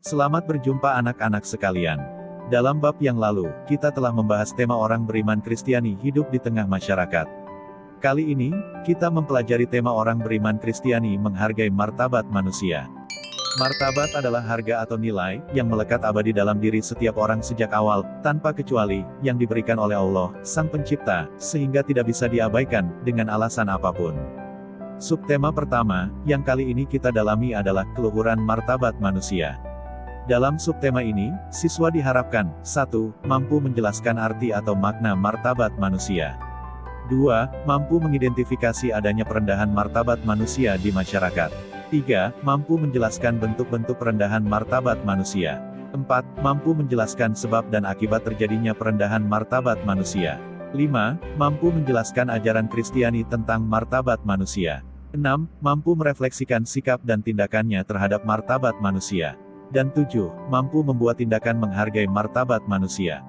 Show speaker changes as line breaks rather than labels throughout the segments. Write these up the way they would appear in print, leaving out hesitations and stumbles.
Selamat berjumpa anak-anak sekalian. Dalam bab yang lalu, kita telah membahas tema orang beriman Kristiani hidup di tengah masyarakat. Kali ini, kita mempelajari tema orang beriman Kristiani menghargai martabat manusia. Martabat adalah harga atau nilai, yang melekat abadi dalam diri setiap orang sejak awal, tanpa kecuali, yang diberikan oleh Allah, Sang Pencipta, sehingga tidak bisa diabaikan, dengan alasan apapun. Subtema pertama, yang kali ini kita dalami adalah keluhuran martabat manusia. Dalam subtema ini, siswa diharapkan, 1. Mampu menjelaskan arti atau makna martabat manusia. 2. Mampu mengidentifikasi adanya perendahan martabat manusia di masyarakat. 3. Mampu menjelaskan bentuk-bentuk perendahan martabat manusia. 4. Mampu menjelaskan sebab dan akibat terjadinya perendahan martabat manusia. 5. Mampu menjelaskan ajaran Kristiani tentang martabat manusia. 6. Mampu merefleksikan sikap dan tindakannya terhadap martabat manusia. Dan 7. Mampu membuat tindakan menghargai martabat manusia.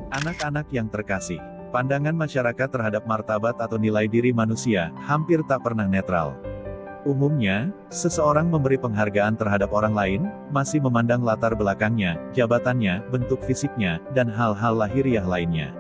Anak-anak yang terkasih, pandangan masyarakat terhadap martabat atau nilai diri manusia, hampir tak pernah netral. Umumnya, seseorang memberi penghargaan terhadap orang lain, masih memandang latar belakangnya, jabatannya, bentuk fisiknya, dan hal-hal lahiriah lainnya.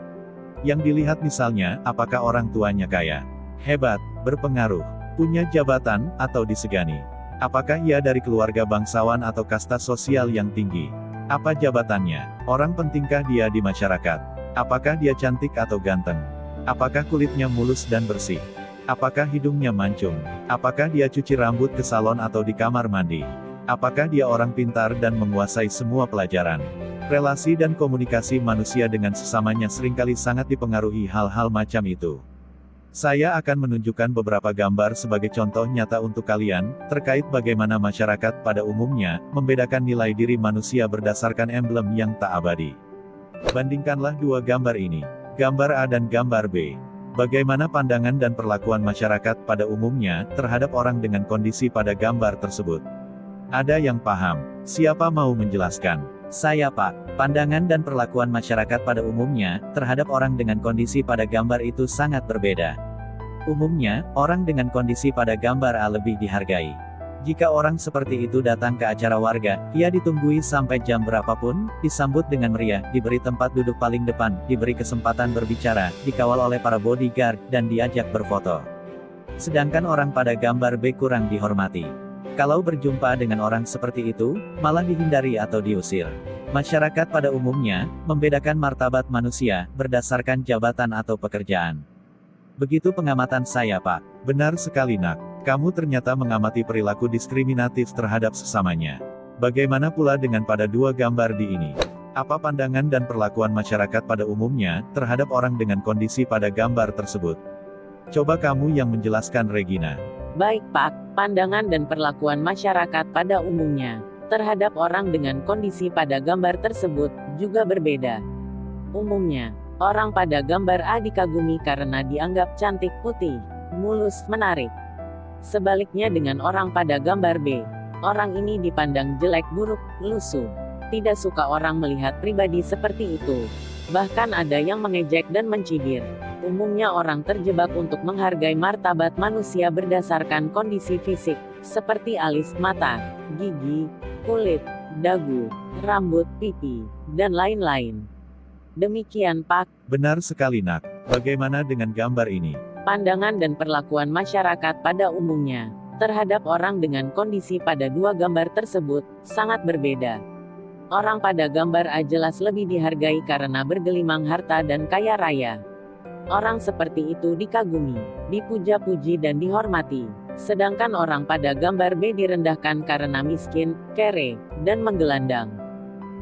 Yang dilihat misalnya, apakah orang tuanya kaya, hebat, berpengaruh, punya jabatan, atau disegani. Apakah ia dari keluarga bangsawan atau kasta sosial yang tinggi? Apa jabatannya? Orang pentingkah dia di masyarakat? Apakah dia cantik atau ganteng? Apakah kulitnya mulus dan bersih? Apakah hidungnya mancung? Apakah dia cuci rambut ke salon atau di kamar mandi? Apakah dia orang pintar dan menguasai semua pelajaran? Relasi dan komunikasi manusia dengan sesamanya seringkali sangat dipengaruhi hal-hal macam itu. Saya akan menunjukkan beberapa gambar sebagai contoh nyata untuk kalian, terkait bagaimana masyarakat pada umumnya, membedakan nilai diri manusia berdasarkan emblem yang tak abadi. Bandingkanlah dua gambar ini. Gambar A dan gambar B. Bagaimana pandangan dan perlakuan masyarakat pada umumnya, terhadap orang dengan kondisi pada gambar tersebut. Ada yang paham? Siapa mau menjelaskan?
Saya, Pak. Pandangan dan perlakuan masyarakat pada umumnya, terhadap orang dengan kondisi pada gambar itu sangat berbeda. Umumnya, orang dengan kondisi pada gambar A lebih dihargai. Jika orang seperti itu datang ke acara warga, ia ditunggui sampai jam berapapun, disambut dengan meriah, diberi tempat duduk paling depan, diberi kesempatan berbicara, dikawal oleh para bodyguard, dan diajak berfoto. Sedangkan orang pada gambar B kurang dihormati. Kalau berjumpa dengan orang seperti itu, malah dihindari atau diusir. Masyarakat pada umumnya, membedakan martabat manusia, berdasarkan jabatan atau pekerjaan. Begitu pengamatan saya, Pak.
Benar sekali, Nak. Kamu ternyata mengamati perilaku diskriminatif terhadap sesamanya. Bagaimana pula dengan pada dua gambar di ini? Apa pandangan dan perlakuan masyarakat pada umumnya, terhadap orang dengan kondisi pada gambar tersebut? Coba kamu yang menjelaskan, Regina.
Baik, Pak. Pandangan dan perlakuan masyarakat pada umumnya terhadap orang dengan kondisi pada gambar tersebut juga berbeda. Umumnya, orang pada gambar A dikagumi karena dianggap cantik, putih, mulus, menarik. Sebaliknya dengan orang pada gambar B, orang ini dipandang jelek, buruk, lusuh. Tidak suka orang melihat pribadi seperti itu. Bahkan ada yang mengejek dan mencibir. Umumnya orang terjebak untuk menghargai martabat manusia berdasarkan kondisi fisik, seperti alis, mata, gigi, kulit, dagu, rambut, pipi, dan lain-lain. Demikian, Pak.
Benar sekali, Nak. Bagaimana dengan gambar ini?
Pandangan dan perlakuan masyarakat pada umumnya terhadap orang dengan kondisi pada dua gambar tersebut sangat berbeda. Orang pada gambar A jelas lebih dihargai karena bergelimang harta dan kaya raya. Orang seperti itu dikagumi, dipuja-puji dan dihormati. Sedangkan orang pada gambar B direndahkan karena miskin, kere, dan menggelandang.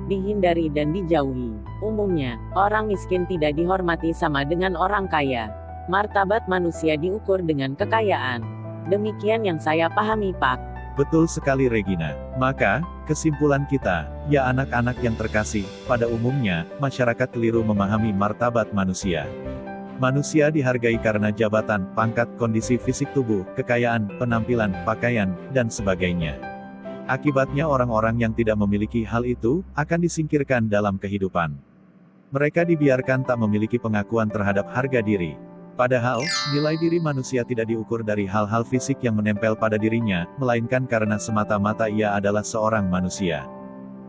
Dihindari dan dijauhi. Umumnya, orang miskin tidak dihormati sama dengan orang kaya. Martabat manusia diukur dengan kekayaan. Demikian yang saya pahami, Pak.
Betul sekali, Regina. Maka, kesimpulan kita, ya anak-anak yang terkasih, pada umumnya, masyarakat keliru memahami martabat manusia. Manusia dihargai karena jabatan, pangkat, kondisi fisik tubuh, kekayaan, penampilan, pakaian, dan sebagainya. Akibatnya orang-orang yang tidak memiliki hal itu, akan disingkirkan dalam kehidupan. Mereka dibiarkan tak memiliki pengakuan terhadap harga diri. Padahal, nilai diri manusia tidak diukur dari hal-hal fisik yang menempel pada dirinya, melainkan karena semata-mata ia adalah seorang manusia.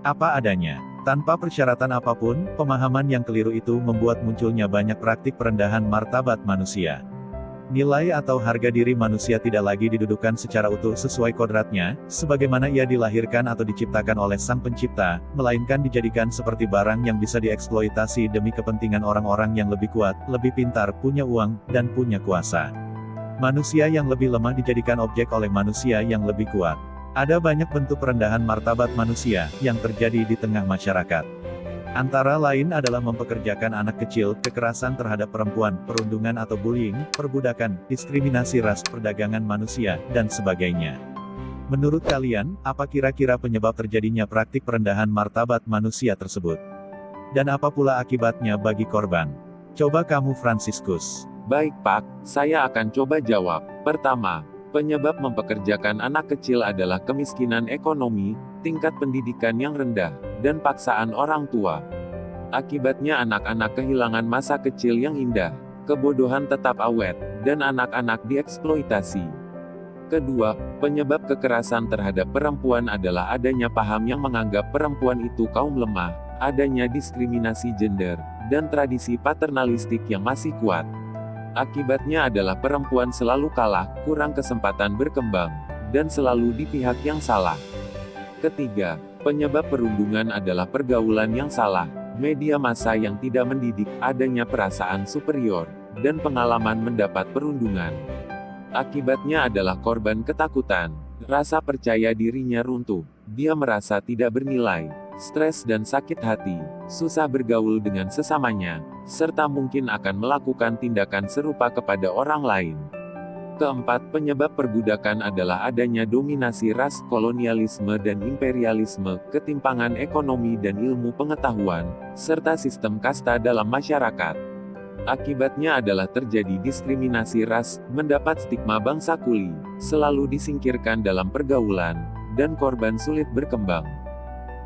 Apa adanya. Tanpa persyaratan apapun, pemahaman yang keliru itu membuat munculnya banyak praktik perendahan martabat manusia. Nilai atau harga diri manusia tidak lagi didudukan secara utuh sesuai kodratnya, sebagaimana ia dilahirkan atau diciptakan oleh Sang Pencipta, melainkan dijadikan seperti barang yang bisa dieksploitasi demi kepentingan orang-orang yang lebih kuat, lebih pintar, punya uang, dan punya kuasa. Manusia yang lebih lemah dijadikan objek oleh manusia yang lebih kuat. Ada banyak bentuk perendahan martabat manusia yang terjadi di tengah masyarakat. Antara lain adalah mempekerjakan anak kecil, kekerasan terhadap perempuan, perundungan atau bullying, perbudakan, diskriminasi ras, perdagangan manusia, dan sebagainya. Menurut kalian, apa kira-kira penyebab terjadinya praktik perendahan martabat manusia tersebut? Dan apa pula akibatnya bagi korban? Coba kamu Franciscus.
Baik Pak, saya akan coba jawab. Pertama, penyebab mempekerjakan anak kecil adalah kemiskinan ekonomi, tingkat pendidikan yang rendah, dan paksaan orang tua. Akibatnya anak-anak kehilangan masa kecil yang indah, kebodohan tetap awet, dan anak-anak dieksploitasi. Kedua, penyebab kekerasan terhadap perempuan adalah adanya paham yang menganggap perempuan itu kaum lemah, adanya diskriminasi gender, dan tradisi paternalistik yang masih kuat. Akibatnya adalah perempuan selalu kalah, kurang kesempatan berkembang, dan selalu di pihak yang salah. Ketiga, penyebab perundungan adalah pergaulan yang salah, media massa yang tidak mendidik, adanya perasaan superior, dan pengalaman mendapat perundungan. Akibatnya adalah korban ketakutan, rasa percaya dirinya runtuh, dia merasa tidak bernilai, stres dan sakit hati, susah bergaul dengan sesamanya, serta mungkin akan melakukan tindakan serupa kepada orang lain. Keempat, penyebab perbudakan adalah adanya dominasi ras, kolonialisme dan imperialisme, ketimpangan ekonomi dan ilmu pengetahuan, serta sistem kasta dalam masyarakat. Akibatnya adalah terjadi diskriminasi ras, mendapat stigma bangsa kuli, selalu disingkirkan dalam pergaulan, dan korban sulit berkembang.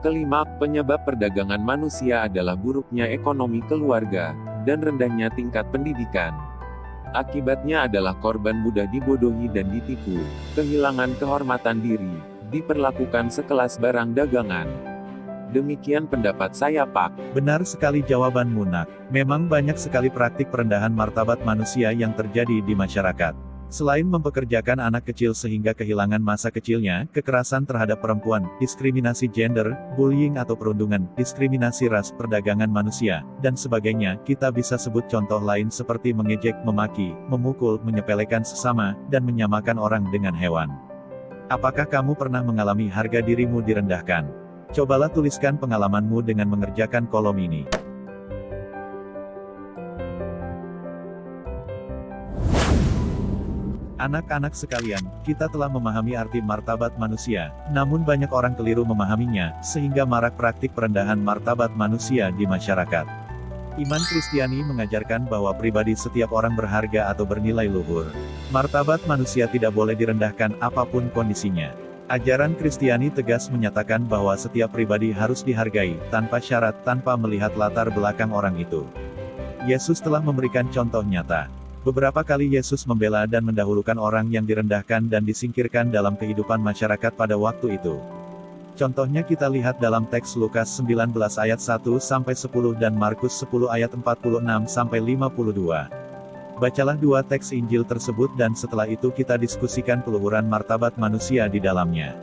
Kelima, penyebab perdagangan manusia adalah buruknya ekonomi keluarga, dan rendahnya tingkat pendidikan. Akibatnya adalah korban mudah dibodohi dan ditipu, kehilangan kehormatan diri, diperlakukan sekelas barang dagangan. Demikian pendapat saya Pak.
Benar sekali jawabanmu Nak. Memang banyak sekali praktik perendahan martabat manusia yang terjadi di masyarakat. Selain mempekerjakan anak kecil sehingga kehilangan masa kecilnya, kekerasan terhadap perempuan, diskriminasi gender, bullying atau perundungan, diskriminasi ras, perdagangan manusia, dan sebagainya, kita bisa sebut contoh lain seperti mengejek, memaki, memukul, menyepelekan sesama, dan menyamakan orang dengan hewan. Apakah kamu pernah mengalami harga dirimu direndahkan? Cobalah tuliskan pengalamanmu dengan mengerjakan kolom ini. Anak-anak sekalian, kita telah memahami arti martabat manusia, namun banyak orang keliru memahaminya, sehingga marak praktik perendahan martabat manusia di masyarakat. Iman Kristiani mengajarkan bahwa pribadi setiap orang berharga atau bernilai luhur. Martabat manusia tidak boleh direndahkan apapun kondisinya. Ajaran Kristiani tegas menyatakan bahwa setiap pribadi harus dihargai, tanpa syarat, tanpa melihat latar belakang orang itu. Yesus telah memberikan contoh nyata. Beberapa kali Yesus membela dan mendahulukan orang yang direndahkan dan disingkirkan dalam kehidupan masyarakat pada waktu itu. Contohnya kita lihat dalam teks Lukas 19 ayat 1-10 dan Markus 10 ayat 46-52. Bacalah dua teks Injil tersebut dan setelah itu kita diskusikan peluhuran martabat manusia di dalamnya.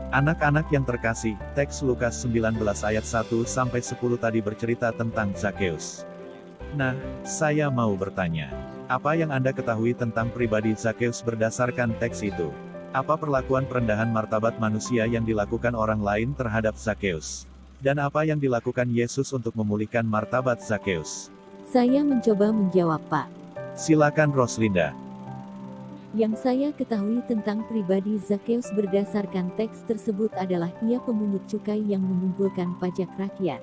Anak-anak yang terkasih, teks Lukas 19 ayat 1-10 tadi bercerita tentang Zakheus. Nah, saya mau bertanya, apa yang Anda ketahui tentang pribadi Zakheus berdasarkan teks itu? Apa perlakuan perendahan martabat manusia yang dilakukan orang lain terhadap Zakheus? Dan apa yang dilakukan Yesus untuk memulihkan martabat Zakheus?
Saya mencoba menjawab, Pak.
Silakan Roslinda.
Yang saya ketahui tentang pribadi Zakheus berdasarkan teks tersebut adalah ia pemungut cukai yang mengumpulkan pajak rakyat.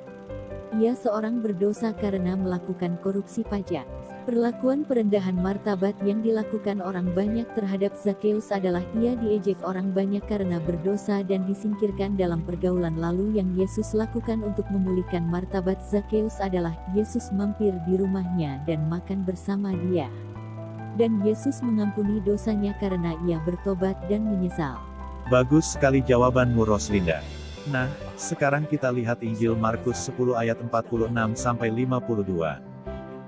Ia seorang berdosa karena melakukan korupsi pajak. Perlakuan perendahan martabat yang dilakukan orang banyak terhadap Zakheus adalah ia diejek orang banyak karena berdosa dan disingkirkan dalam pergaulan. Lalu yang Yesus lakukan untuk memulihkan martabat Zakheus adalah Yesus mampir di rumahnya dan makan bersama dia. Dan Yesus mengampuni dosanya karena ia bertobat dan menyesal.
Bagus sekali jawabanmu Roslinda. Nah, sekarang kita lihat Injil Markus 10 ayat 46-52.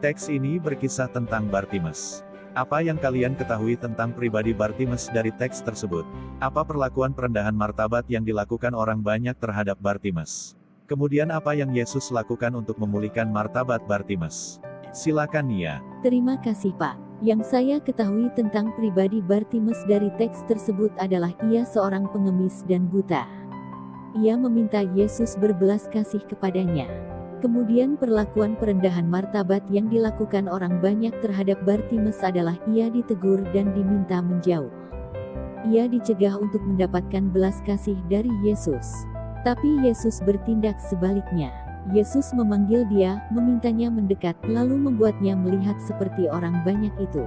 Teks ini berkisah tentang Bartimeus. Apa yang kalian ketahui tentang pribadi Bartimeus dari teks tersebut? Apa perlakuan perendahan martabat yang dilakukan orang banyak terhadap Bartimeus? Kemudian apa yang Yesus lakukan untuk memulihkan martabat Bartimeus? Silakan Nia.
Terima kasih Pak. Yang saya ketahui tentang pribadi Bartimeus dari teks tersebut adalah ia seorang pengemis dan buta. Ia meminta Yesus berbelas kasih kepadanya. Kemudian perlakuan perendahan martabat yang dilakukan orang banyak terhadap Bartimeus adalah ia ditegur dan diminta menjauh. Ia dicegah untuk mendapatkan belas kasih dari Yesus. Tapi Yesus bertindak sebaliknya. Yesus memanggil dia, memintanya mendekat, lalu membuatnya melihat seperti orang banyak itu.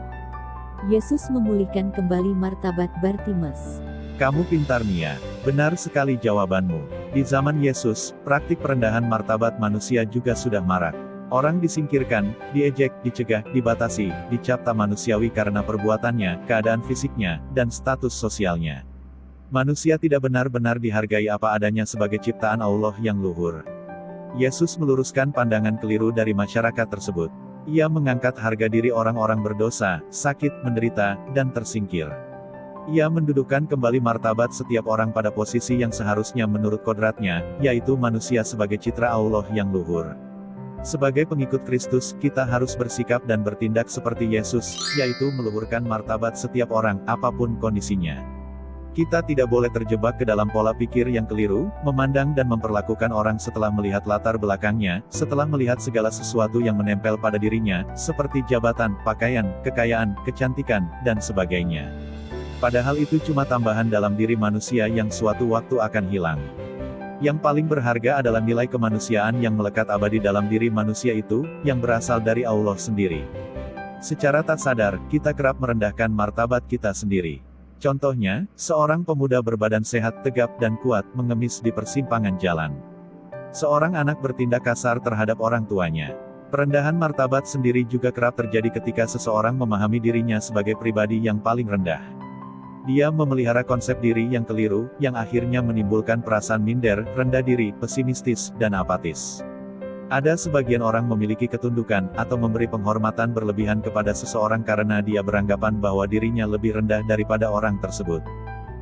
Yesus memulihkan kembali martabat Bartimeus.
Kamu pintar Nia. Benar sekali jawabanmu. Di zaman Yesus, praktik perendahan martabat manusia juga sudah marak. Orang disingkirkan, diejek, dicegah, dibatasi, dicap tak manusiawi karena perbuatannya, keadaan fisiknya, dan status sosialnya. Manusia tidak benar-benar dihargai apa adanya sebagai ciptaan Allah yang luhur. Yesus meluruskan pandangan keliru dari masyarakat tersebut. Ia mengangkat harga diri orang-orang berdosa, sakit, menderita, dan tersingkir. Ia mendudukkan kembali martabat setiap orang pada posisi yang seharusnya menurut kodratnya, yaitu manusia sebagai citra Allah yang luhur. Sebagai pengikut Kristus, kita harus bersikap dan bertindak seperti Yesus, yaitu meluhurkan martabat setiap orang, apapun kondisinya. Kita tidak boleh terjebak ke dalam pola pikir yang keliru, memandang dan memperlakukan orang setelah melihat latar belakangnya, setelah melihat segala sesuatu yang menempel pada dirinya, seperti jabatan, pakaian, kekayaan, kecantikan, dan sebagainya. Padahal itu cuma tambahan dalam diri manusia yang suatu waktu akan hilang. Yang paling berharga adalah nilai kemanusiaan yang melekat abadi dalam diri manusia itu, yang berasal dari Allah sendiri. Secara tak sadar, kita kerap merendahkan martabat kita sendiri. Contohnya, seorang pemuda berbadan sehat, tegap, dan kuat, mengemis di persimpangan jalan. Seorang anak bertindak kasar terhadap orang tuanya. Perendahan martabat sendiri juga kerap terjadi ketika seseorang memahami dirinya sebagai pribadi yang paling rendah. Dia memelihara konsep diri yang keliru, yang akhirnya menimbulkan perasaan minder, rendah diri, pesimistis, dan apatis. Ada sebagian orang memiliki ketundukan, atau memberi penghormatan berlebihan kepada seseorang karena dia beranggapan bahwa dirinya lebih rendah daripada orang tersebut.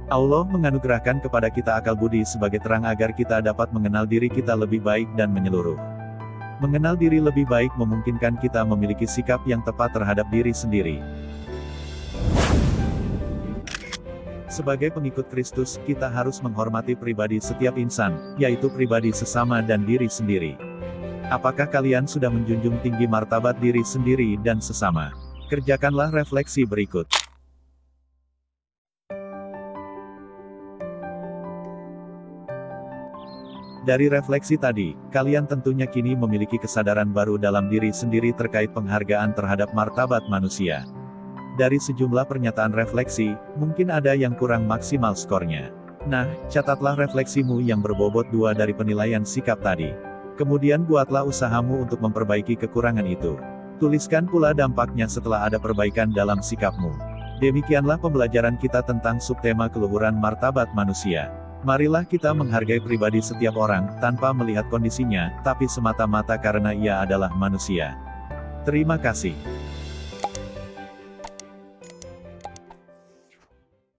Allah menganugerahkan kepada kita akal budi sebagai terang agar kita dapat mengenal diri kita lebih baik dan menyeluruh. Mengenal diri lebih baik memungkinkan kita memiliki sikap yang tepat terhadap diri sendiri. Sebagai pengikut Kristus, kita harus menghormati pribadi setiap insan, yaitu pribadi sesama dan diri sendiri. Apakah kalian sudah menjunjung tinggi martabat diri sendiri dan sesama? Kerjakanlah refleksi berikut. Dari refleksi tadi, kalian tentunya kini memiliki kesadaran baru dalam diri sendiri terkait penghargaan terhadap martabat manusia. Dari sejumlah pernyataan refleksi, mungkin ada yang kurang maksimal skornya. Nah, catatlah refleksimu yang berbobot 2 dari penilaian sikap tadi. Kemudian buatlah usahamu untuk memperbaiki kekurangan itu. Tuliskan pula dampaknya setelah ada perbaikan dalam sikapmu. Demikianlah pembelajaran kita tentang subtema keluhuran martabat manusia. Marilah kita menghargai pribadi setiap orang, tanpa melihat kondisinya, tapi semata-mata karena ia adalah manusia. Terima kasih.